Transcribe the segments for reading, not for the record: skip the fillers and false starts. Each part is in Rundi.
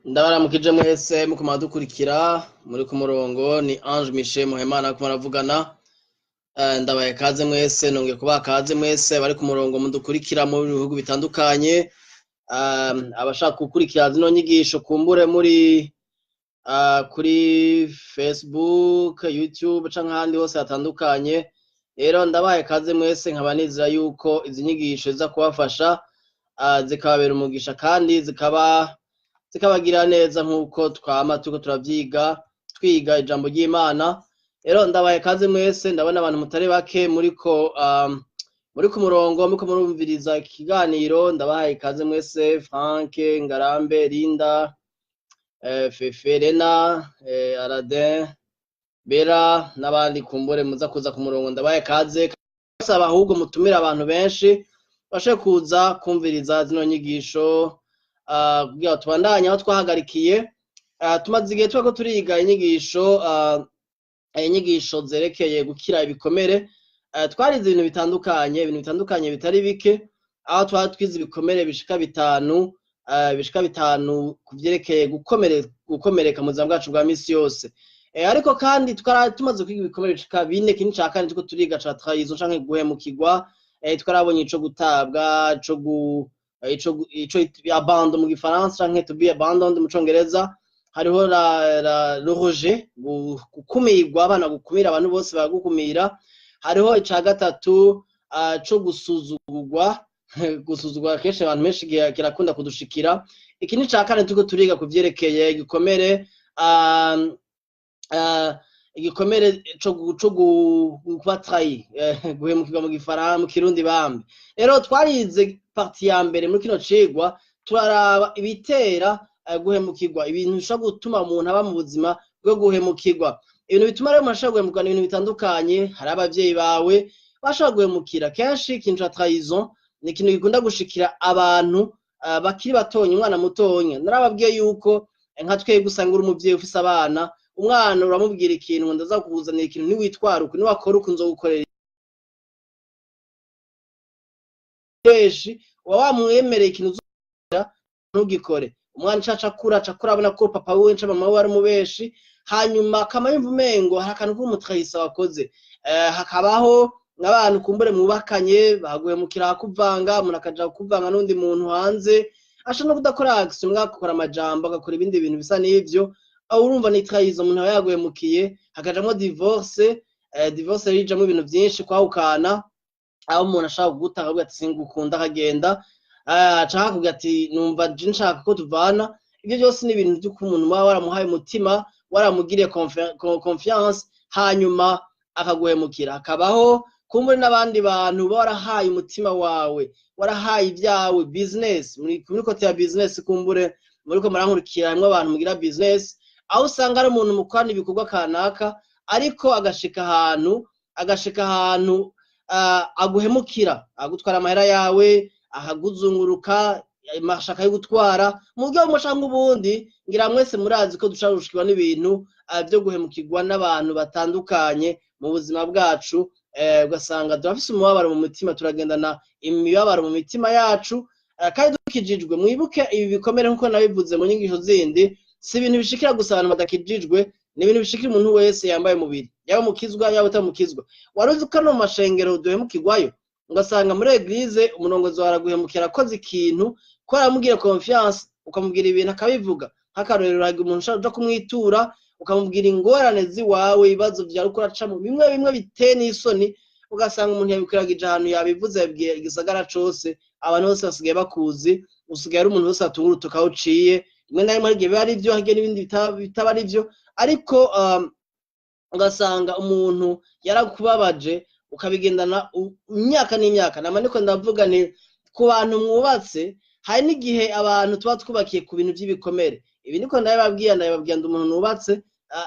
Ndabaramukije mwese muko madukurikira muri ku murongo ni Ange Michel Muhemana ko maravugana. Ndabaye kaze mwese nongeye kuba kaze mwese bari ku murongo mudukurikira mu bihugu bitandukanye. Abashaka gukurikira zino nyigisho kumbure muri kuri Facebook, YouTube canke ahandi hose hatandukanye. Rero ndabaye kaze mwese nkabanizira yuko izi nyigisho ziza kubafasha zikababera umugisha kandi zikabagira neza nkuko twama turiko turavyiga twiga ijambo ry'Imana. Rero ndabaye kaze mwese, ndabona abantu mutari bake muri ku murongo muko murumviriza ikiganiro. Ndabaye kaze mwese Frank, Ngarambe, Linda, Fefe, Rena, Aradin, Bera n'abandi kumbure muza kuza ku murongo. Ndabaye kaze saba ahubwo mutumira abantu benshi bashe kuza kumviriza zino nyigisho kugira tubandanye aho twahagarikiye. Tumaze igihe twako turiga inyigisho zerekeye gukira ibikomere. Twarize ibintu bitandukanye bitari bike, aho twari twize ibikomere bishika bitanu kuvyerekeye gukomereka mu buzima bwacu bwa misi yose. Ariko kandi tumaze kwiga ibikomere bishika 4, kindi ca kane tuko turiga ca trahison canke guhemukirwa. Twarabonye ico gutabwa, ico abandon mu gifaransa canke to be abandoned mu congereza. Hariho le rejet, gukumirwa, abana gukumira abantu bose baragukumira. Hariho ica gatatu co gusuzugurwa kenshi abantu benshi kirakunda kudushikira. Iki ni ca kane tuko turiga kuvyerekeye igikomere co kuba trahi, guhemukirwa mu gifaransa, mu kirundi bambe. Rero twarize parti ya mbere muri kino cigwa, turaraba ibitera guhemukirwa, ibintu bishobora gutuma umuntu aba mu buzima bwo guhemukirwa. Ibintu bituma rero umuntu ashobora guhemukirwa ni ibintu bitandukanye. Hari abavyeyi bawe bashobora guhemukira. Kenshi ikintu ca trahison ni ikintu gikunda gushikira abantu bakiri batonya, umwana mutonya. Narababwiye yuko nka twebwe usanga uri umuvyeyi ufise abana, umwana uramubwira ikintu ndaza kukuzanira ikintu niwitwara uko niwakora uko nzogukorera wamwemereye ikintu uzokora ntugikore. Umwana cakura abona ko papa wiwe nca mama we ari umubeshi, hanyuma akama yumva umengo hari akantu k'umutrahisa wakoze. Hakabaho n'abantu kumbure mubakanye baguhemukira kuvanga, umuntu akaja kuvanga n'undi muntu hanze, ashobora no kudakora action, mwakora amajambo agakora ibindi bintu bisa n'ivyo. Urumva ni trahison, umuntu aba yaguhemukiye. Hakajamwo divorce. Divorce rijamwo ibintu vyinshi, kwahukana, aho umuntu ashaka kuguta akavuga ati singukunda akagenda, ashaka kuvuga ati numva je nshaka ko tuvana. Ibyo byose ni ibintu by'uko umuntu waba waramuhaye umutima, waramugiriye confiance, hanyuma akaguhemukira. Hakabaho kumbure n'abandi bantu barahaye umutima wawe, warahaye ibyawe, business, muri kote ya business, kumbure muriko murankurikira hamwe abantu mugira business, aho usanga ari umuntu mukorana ibikorwa kanaka, ariko agashika ahantu aguhemukira, agutwara amahera yawe, ahaguzunguruka, amashaka yo gutwara mu buryo bumushanga ubundi. Ngira mwese murazi ko dusharushikirwa n'ibintu byo guhemukirwa n'abantu batandukanye mu buzima bwacu. Ugasanga turafise umubabaro mu mutima, turagendana imibabaro mu mitima yacu, kandi dukijijwe. Mwibuke ibi bikomere nkuko nabivuze mu nyigisho zindi, si ibintu bishikira gusa abantu badakijijwe, ni ibintu bishikira umuntu wese yambaye umubiri, yaba mukizwa yaba utamukizwa. Waruzi ko no mashengero duhemukirwayo, ugasanga muri eglise umurongozi waraguhemukira akoze ikintu, ko aramubwira confiance, ukamubwira ibintu akabivuga. Nk'akarorero, hari umuntu ushaka kumwitura ukamubwira ingorane ziwawe, ibibazo vyawe uko uracamo bimwe biteye n'isoni, ugasanga umuntu yabikiragije ahantu yabivuze, yabwiye igisagara cose, abantu bose basigaye bakuzi, usigaye ari umuntu wese atunga urutoki aho uciye. Rimwe na rimwe biba ari byo, hagiye n'ibindi bitaba ari byo, ariko ugasanga umuntu yarakubabaje, ukabigendana imyaka n'imyaka. Namaniko ndavuga ni ku bantu mwubatse, hari n'igihe abantu tuba twubakiye ku bintu by'ibikomere. Ibi niko ndababwira umuntu nubatse,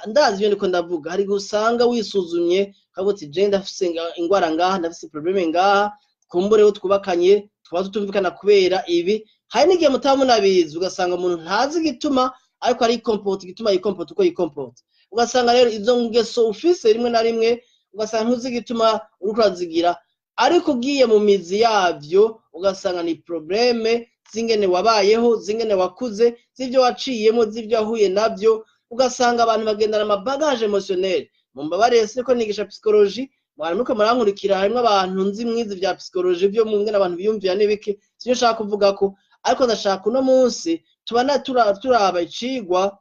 ndazi ibyo niko ndavuga. Hari gusanga wisuzumye kavuga ati je ndafise ingwara ngaha, ndafise probleme ngaha, kumbure wo twubakanye twaba tutumvikana kubera ibi. Hari n'igihe mutaba munabizi, ugasanga umuntu ntazi igituma, ariko ari igituma yikomporta uko yikomporta. Ugasanga rero izo ngeso ufise rimwe na rimwe, ugasanga ntuzi igituma uriko urazigira, ariko ugiye mu mizi yavyo ugasanga ni probleme zingene wabayeho, zingene wakuze, z'ivyo waciyemo, z'ivyo wahuye navyo, ugasanga abantu bagendana amabagaje emotionnel. Mumbabarire siko nigisha psychologie, mwariko murankurikira, harimwo abantu nzi mwizi vya psychologie vyo mu ngene abantu biyumvira n'ibiki, sivyo nshaka kuvuga ko, ariko ndashaka uno munsi tubana turaba icigwa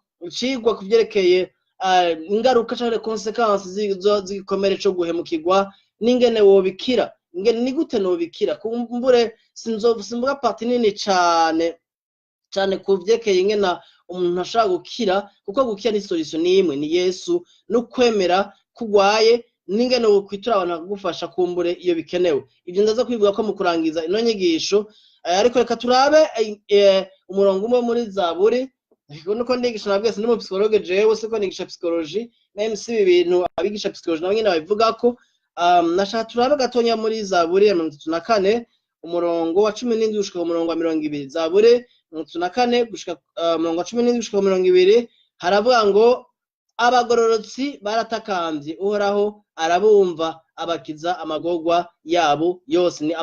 kuvyerekeye ingaruka canke consequences z'igikomere co guhemukirwa, n'ingene wobikira, ingene ni gute nobikira. Kumbure simvuga parti nini cane kuvyerekeye ingene umuntu ashaka gukira, kuko gukira ni solution n'imwe, ni Yesu, no kwemera kugwaye, n'ingene wokwitura abantu bakagufasha kumbure iyo bikenewe. Ivyo ndaza kwivuga ko mu kurangiza ino nyigisho, ariko reka turabe umurongo umwe muri Zaburi. Nuko ndigisha nabwiye ndi mu psychologue jewe, siko nigisha psychologie, même si ibintu abigisha psychologie nabo nyene babivuga ko. Nashaka turabe gatonya muri Zaburi ya 34 umurongo wa 17 gushika umurongo wa 20. Zaburi 34 gushika umurongo wa 17 gushika 20 haravuga ngo abagororotsi baratakambye, Uhoraho arabumva, abakiza amagorwa yabo yose. Ni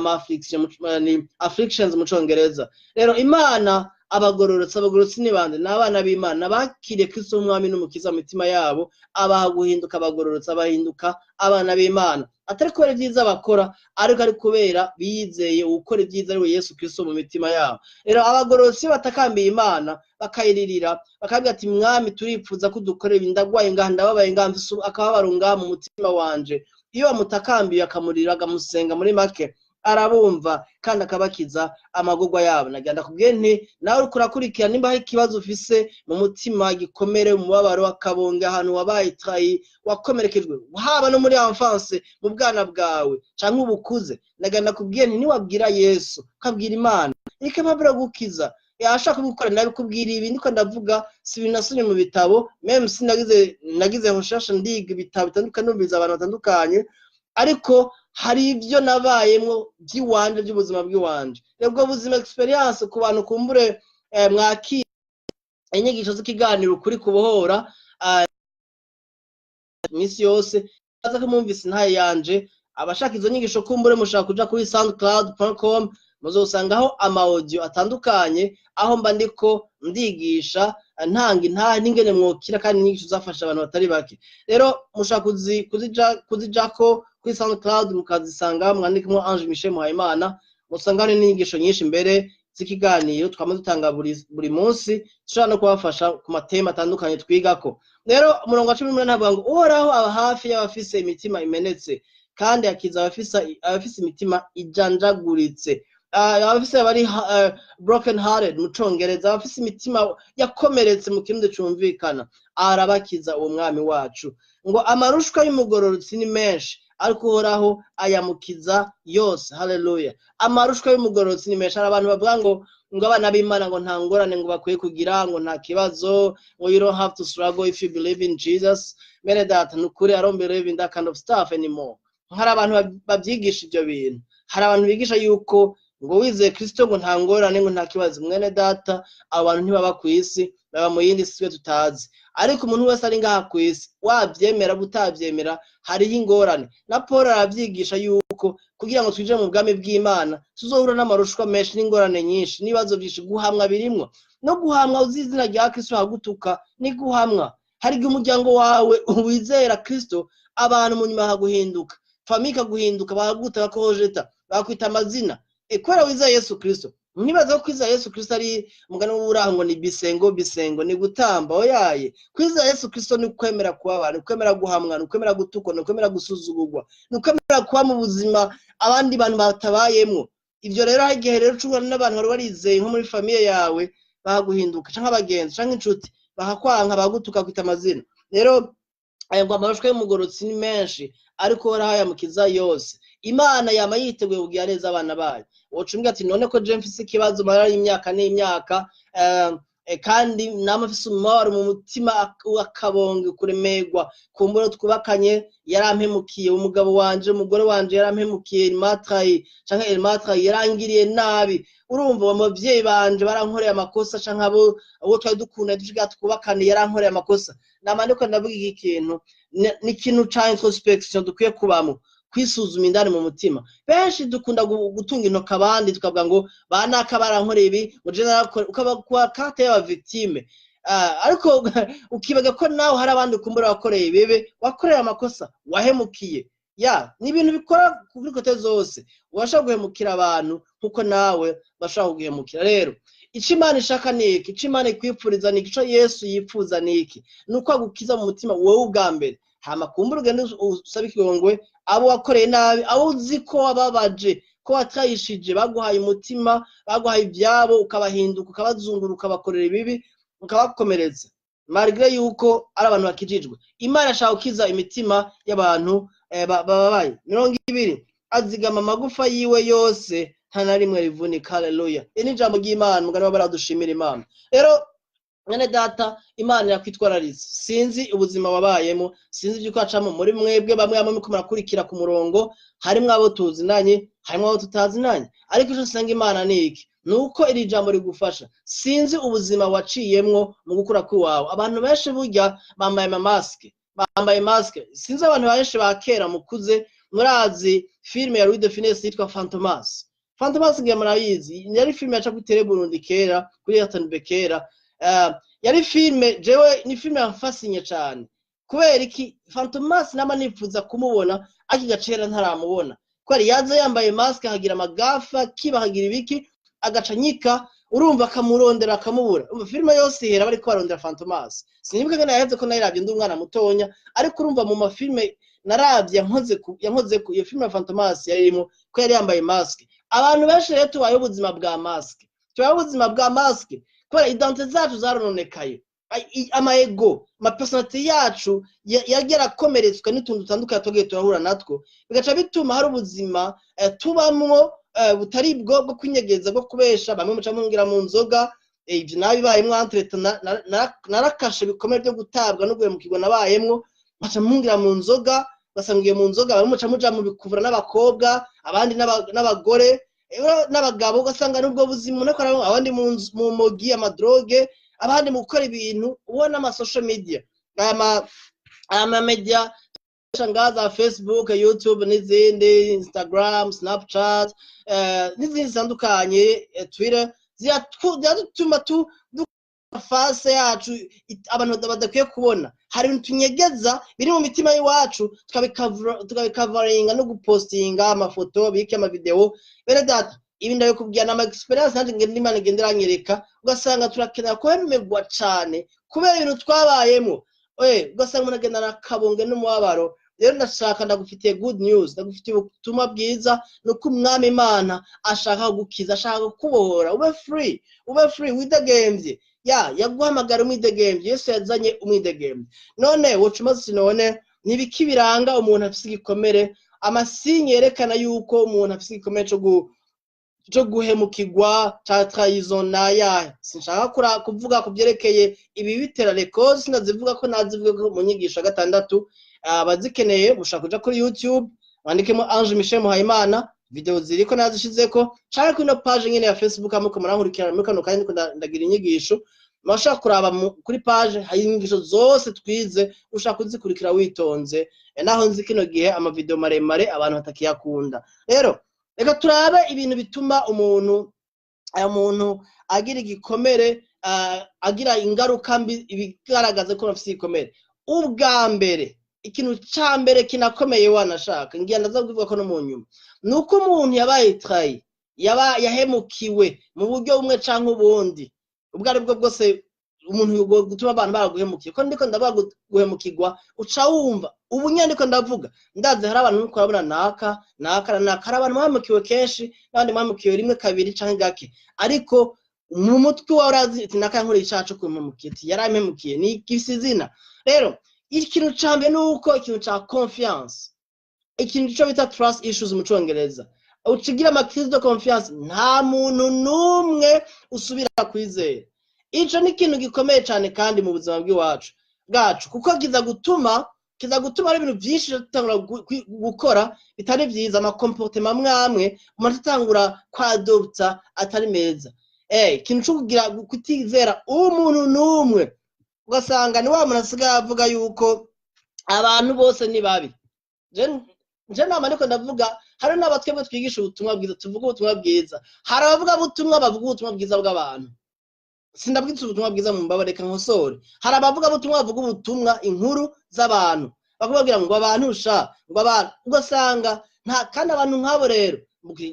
afflictions mu Congereza. Rero Imana abagororotsi ni bande? N'abana b'Imana bakiriye Kristo umwami n'umukiza mu mitima yabo, abaha guhinduka abagororotsi, abahinduka abana b'Imana, atari kubera ibyiza bakora, ariko ari kubera bizeye ukora ibyiza ari we Yesu Kristo mu mitima yabo. Rero abagororotsi batakambiye Imana, bakayiririra, bakabwira ati mwami turipfuza ko dukorera ibi, ndagwaye ngaha, ndababaye ngaha, akababaro ngaha mu mutima wanje. Iyo bamutakambiye akamurira, agamusenga, muri make arabumva kandi akabakiza amagorwa yabo. Nagenda kubwiye nti nawe uriko urakurikira, nimba hari ikibazo ufise mu mutima, gikomere, umubabaro, akabonga, ahantu wabaye trahi, wakomerekejwe, haba no muri enfance, mu bwana bwawe canke ubukuze, nagenda kubwiye nti niwabwira Yesu, ukabwira Imana, ikababura gukiza. Yashaka gukora nabi kubwira ibi ndiko ndavuga, si binasomye mu bitabo, même si nagize recherche ndiga ibitabo bitandukanye, numviza abantu batandukanye, ariko hari ivyo nabayemwo by'iwanje, by'ubuzima bw'iwanje. Rego buzima experience ku bantu kumbure mwakira inyigisho z'ikiganiro ukuri kubohora misi yose, aza kumumvise ntaye yanje. Abashaka izo nyigisho kumbure mushaka kuja kuri soundcloud.com, muzosangaho ama audio atandukanye, aho mba ndiko ndigisha ntanga n'ingene mwokira, kandi inyigisho zafasha abantu batari bake. Rero mushaka kuzijako kuri SoundCloud, mukazisanga mwandikemo Ange Michel Muhayimana, musanga n'inyigisho nyinshi imbere z'ikiganiro twamaze dutanga buri munsi, dushobora no kubafasha ku matema atandukanye twigako. Rero umurongo wa 18 navuga ngo Uhoraho aba hafi y'abafise imitima imenetse, kandi akiza abafise imitima ijanjaguritse. Abafise bari broken hearted mu Congereza, abafise imitima yakomeretse mu kirundi cumvikana, arabakiza uwo mwami wacu. Ngo amarushwa y'umugororotsi ni menshi, ariko Uhoraho ayamukiza yose. Haleluya. Amarushwa y'umugororotsi ni menshi. Abantu bavuga ngo abana b'Imana ngo nta ngorane ngo bakwiye kugira, ngo nta kibazo, ngo you don't have to struggle if you believe in Jesus. Mene data, nukuri I don't believe in that kind of stuff anymore. Hari abantu babyigisha ibyo bintu. Hari abantu bigisha yuko ngo wizeye Kristo ngo nta ngorane, ngo nta kibazo. Mwene data, abantu ntibaba ku isi, baba mu yindi si tutazi. Ariko umuntu wese ari ngaha ku isi, wabyemera butabyemera, hariho ingorane. Na Paul arabyigisha yuko kugira ngo twije mu bwami bw'Imana tuzohura n'amarushwa menshi n'ingorane nyinshi, n'ibibazo byinshi. Guhamwa birimwo, no guhamwa uzizina rya Kristo hagutuka ni guhamwa. Hari igihe umuryango wawe wizera Kristo, abantu mu nyuma haguhinduka, famika guhinduka, bahaguta bakohojeta, bakwita amazina. Kwera wizeye Yesu Kristo, nibaza ko kwizera Yesu Kristo ari umugani w'uraho ngo ni bisengo, ni gutamba. Oyaye, kwizera Yesu Kristo ni kwemera kuba abantu, kwemera guhamwa, ni kwemera gutukwa, ni kwemera gusuzugurwa, ni kwemera kuba mu buzima abandi bantu batabayemwo. Ivyo rero hari igihe rero ucungana n'abantu bari barizeye nko muri famiye yawe, baguhinduka canke abagenzi canke inshuti, bahakwanka, bagutuka, kwita amazina. Rero aya ngo amarushwa y'umugororotsi ni menshi, ariko Uhoraho ayamukiza yose. Imana yama yiteguye kugira neza abana bayo. Wocumbwa ati none ko je mfise ikibazo marari imyaka n'imyaka, kandi nama mfise umubabaro mu mutima, akabonge, kuremegwa, kumbura twubakanye yarampemukiye, umugabo wanje, umugore wanje yarampemukiye, canke Elmatrayi yarangiriye nabi. Urumva abavyeyi banje barankoreye amakosa, canke abo twari dukunda dushiga twubakane yarankoreye amakosa. Nama ndiko ndavuga iki kintu ni ikintu ca introspection dukwiye kubamo, kwisuzuma indani mu mutima. Benshi dukunda gutunga intoki abandi tukavuga ngo banaka barankoreye ibi ngo je narakora, ukaba kwa kate y'aba victime. Ariko ukibaga ko nawe hari abandi ukumbura wakoreye ibibi, wakoreye amakosa, wahemukiye. Ni ibintu bikora kuri kote zose. Ubasha guhemukira abantu nkuko nawe bashaka guhemukira. Rero ico Imana ishaka niki, ico Imana ikwipfuriza niki, ico Yesu yipfuza niki, nuko agukiza mu mutima wowe ubwa mbere, hama kumbura ugende usaba ikigongwe abo wakoreye nabi, abo uzi ko wababaje, ko watayishije, baguhaye umutima, baguhaye ibyabo, ukabahinduka, ukabazunguruka, bakorera ibibi, ukabakomeretsa, malgré yuko ari abantu bakijijwe. Imana ashaka gukiza imitima y'abantu bababaye. 20 azigama amagufa yiwe yose nta na rimwe rivunika. Haleluya. Ni ijambo ry'Imana, mugani baradushimira Imana. Rero mwene data, Imana yakwitwararitse. Sinzi ubuzima wabayemo, sinzi ibyo kwacamo muri mwebwe, bamwe bamwe ko murakurikira ku murongo, harimo abo tuzinanye, harimo abo tutazinanye, ariko icyo senga Imana niki, nuko iri jambo rigufasha. Sinzi ubuzima waciyemwo mu gukura kwiwawe. Abantu benshi burya bambaye maske, sinzi abantu benshi bakera mukuze murazi filme ya Louis de Funès yitwa Fantomas ngiye murayizi, yari filme yaca kuri Burundi kera, kuri RTNB kera. Yari filme, jewe ni filme yamfasinye cyane. Kubera iki Fantomas nama nifuza kumubona akigacera ntaramubona, kubera yaza yambaye maske, hagira amagafa, kiba hagira ibiki, agacanyika, urumva akamurondera akamubura. Filme yose ihera bari ko barondera Fantomas. Sinibuka ngana yaheze ko nayiravye ndi umwana mutonya, ariko urumva mu mafilme naravye yankoze ku iyo filme ya Fantomas yarimo ko yari yambaye maske. Abantu benshi rero tubaye ubuzima bwa maske, kubera identité zacu zarononekaye, amaego, personality yacu yagera komeretswe n'utuntu dutandukanye twagiye turahura natwo, bigaca bituma hari ubuzima tubamwo butari bwo kwinyegeza, bwo kubesha. Bamwe muca mungira mu nzoga, ibyo nabibayemwo entrete, narakashe bikomeye byo gutabwa no guhemukirwa nabayemwo, muca mungira mu nzoga, basangiye mu nzoga. Bamwe muca muja mu bikuvura n'abakobwa, abandi n'abagore n'abagabo, ugasanga n'ubwo buzima unakora, abandi mu mogi, amadroge, abandi mu gukora ibintu ubona ama social media, ama media shangaza, Facebook, YouTube n'izindi, Instagram, Snapchat, n'izindi zitandukanye, Twitter, ziratuma face yacu abantu badakwiye kubona. Hari ibintu tunyegeza biri mu mitima y'iwacu, tukabikavaringa no gupostinga amafoto, bike amavideo. Bene data, ibi ndabikubwira na experience nanje Imana igendera nyereka, ugasanga turakenera kwemerwa cyane kubera ibintu twabayemo. Ugasanga umuntu agenda nakabonge n'umubabaro. Rero ndashaka, ndagufitiye good news, ndagufitiye ubutumwa bwiza, nuko umwami Imana ashaka gukiza, ashaka kubohora. Ube free, widegemvye. Yaguhamagara umwidegemvye. Yesu yazanye umwidegemvye. None wocumaze none nibiki biranga umuntu afise igikomere, amasinye yerekana yuko umuntu afise igikomere cyo guhemukirwa, ca trahison naya. Sinshaka kuvuga kubyerekeye ibi bitera record, sinazivuga ko nazivuga mu nyigisho 6. Abazikeneye mushaka kuja kuri YouTube, wandikemo Ange Michel Muhayimana, video ziriko nazishizeko, cyangwa kuri no page nyene ya Facebook amuko murankurikirana muri kano kandi ndagira inyigisho. Mashaka kuraba kuri page hari inyigisho zose twize, ushaka kuzikurikira witonze, naho nzi kino gihe ama video maremare abantu batakiyakunda. Rero reka turabe ibintu bituma umuntu agira igikomere, agira ingaruka mbi, ibigaragaza ko afite igikomere. Ubwa mbere, ikintu ca mbere kinakomeye wanashaka ngiye ndazavuga ko no mu nyuma, nuko umuntu yabaye trahi, yahemukiwe mu buryo bumwe canke ubundi. Ubwo ari bwo bwose umuntu gutuma abantu baraguhemukiye, ko ndiko ndavuga guhemukirwa, uca wumva ubu nyene ndiko ndavuga, ndaze hari abantu nuko urabona naka hari abantu bahemukiwe kenshi, n'abandi bahemukiwe rimwe kabiri canke gake, ariko mu mutwe wawe urazi ati naka yankora icacu kumpemukiye, yaramemukiye ni gisizina. Rero ikintu ca mbere nuko ikintu ca confiance, ikintu cyo bita trust issues mu Congereza, ucigira crise de confiance, nta muntu numwe usubira kwizera. Ico ni ikintu gikomeye cyane kandi mu buzima bwacu, kuko kiza gutuma ari ibintu byinshi tutangura gukora bitari byiza, ama comportement mwamwe umuntu atangura kwadopta atari meza. Ikintu cyo kugira kutizera umuntu numwe, ugasanga ni wa muntu asigaye avuga yuko abantu bose ni babi. nje nama ariko ndavuga hari n'abatwebwe twigisha ubutumwa bwiza tuvuga ubutumwa bwiza hari abavuga butumwa bavuga ubutumwa bwiza bw'abantu sindabwitse ubutumwa bwiza mu mbabareka nkosore hari abavuga butumwa bavuga ubutumwa inkuru z'abantu bakubabwira ngo abantu sha ngo abantu ugasanga nta kandi abantu nk'abo rero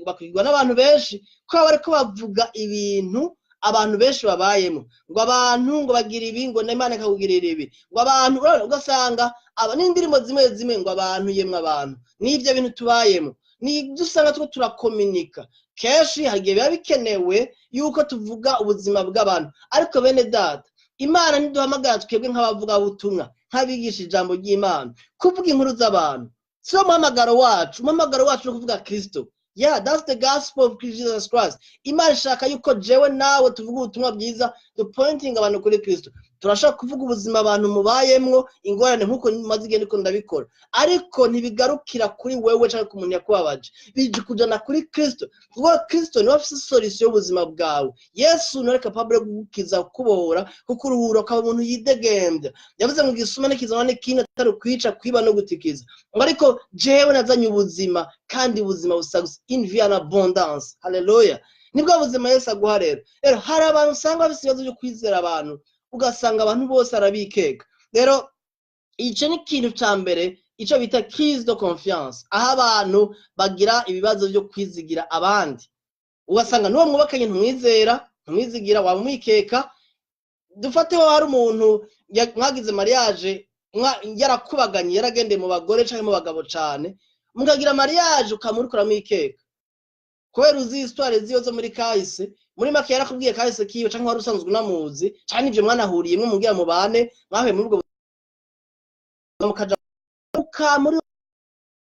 bakigwa n'abantu benshi ko bariko bavuga ibintu abantu benshi babayemo ngo abantu ngo bagira ibi ngo n'Imana ikakugirira ibi ngo abantu ugasanga aba n'indirimo zimwe ngo abantu yemwe abantu n'ivyo bintu tubayemo ni dusanga two turakomunika keshi hagiye biba bikenewe yuko tuvuga ubuzima bw'abantu ariko bene data Imana niduhamagara twebwe nk'abavuga butumwa nk'abigisha ijambo ry'Imana kuvuga inkuru z'abantu sio muhamagaro wacu no kuvuga Kristo. Yeah, that's the gospel of Jesus Christ. Imana ishaka yuko jewe nawe tuvuga ubutumwa bwiza pointing abantu kuri Kristo. Turashaka kuvuga ubuzima abantu mubayemwo ingorane nkuko maze igende ko ndabikora ariko ntibigarukira kuri wewe cyangwa ku muntu yakubabaje bije kujana kuri Kristo kuko Kristo niwe afite solution y'ubuzima bwawe. Yesu niwe capable gukiza kubohora kuko uruhuro ka umuntu yidegembya yavuze ngo gisuma n'ikizana n'ikindi atari kwica kwiba no gutikiza ariko jewe nazanye ubuzima kandi ubuzima busagusa in vie en abondance. Hallelujah. Nibwo buzima Yesu aguha rero hari abantu usanga bafite ibibazo byo kwizera abantu ugasanga abantu bose arabikeka rero ico ni kintu ca mbere ico bita crise de confiance aho abantu bagira ibibazo byo kwizigira abandi ugasanga n'uwo mwubakanye ntumwizigira wamwikeka dufateho hari umuntu mwagize mariage yarakubaganye yaragendeye mu bagore canke mu bagabo cane mukagira mariage ukamurikura mwikeka kubera uzi histoire ziyo zo muri kahise muri make yarakubwiye kahise kiyo canke wari usanzwe unamuzi cyane ivyo mwanahuriyemwe mugira mu bane mwahuye muri ubwo mukaja muri